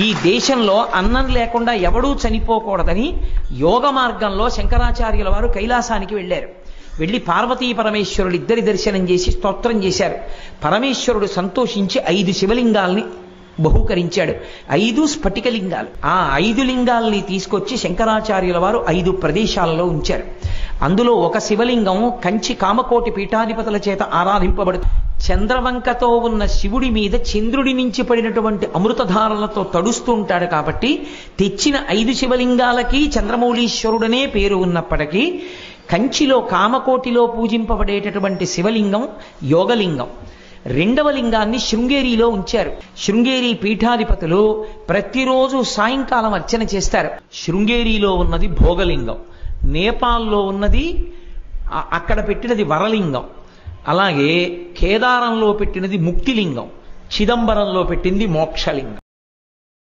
ఈ దేశంలో అన్నం లేకుండా ఎవడూ చనిపోకూడదని యోగ మార్గంలో శంకరాచార్యుల వారు కైలాసానికి వెళ్ళారు. వెళ్ళి పార్వతీ పరమేశ్వరులు ఇద్దరి దర్శనం చేసి స్తోత్రం చేశారు. పరమేశ్వరుడు సంతోషించి 5 శివలింగాల్ని బహూకరించాడు. 5 స్ఫటికలింగాలు. ఆ 5 లింగాల్ని తీసుకొచ్చి శంకరాచార్యుల వారు 5 ప్రదేశాలలో ఉంచారు. అందులో ఒక శివలింగం కంచి కామకోటి పీఠాధిపతుల చేత ఆరాధింపబడుతుంది. చంద్రవంకతో ఉన్న శివుడి మీద చంద్రుడి నుంచి పడినటువంటి అమృతధారలతో తడుస్తూ ఉంటాడు. కాబట్టి తెచ్చిన 5 శివలింగాలకి చంద్రమౌళీశ్వరుడనే పేరు ఉన్నప్పటికీ కంచిలో కామకోటిలో పూజింపబడేటటువంటి శివలింగం యోగలింగం. 2వ లింగాన్ని శృంగేరిలో ఉంచారు. శృంగేరి పీఠాధిపతులు ప్రతిరోజు సాయంకాలం అర్చన చేస్తారు. శృంగేరిలో ఉన్నది భోగలింగం, నేపాల్లో ఉన్నది అక్కడ పెట్టినది వరలింగం, అలాగే కేదారంలో పెట్టినది ముక్తిలింగం, చిదంబరంలో పెట్టింది మోక్షలింగం.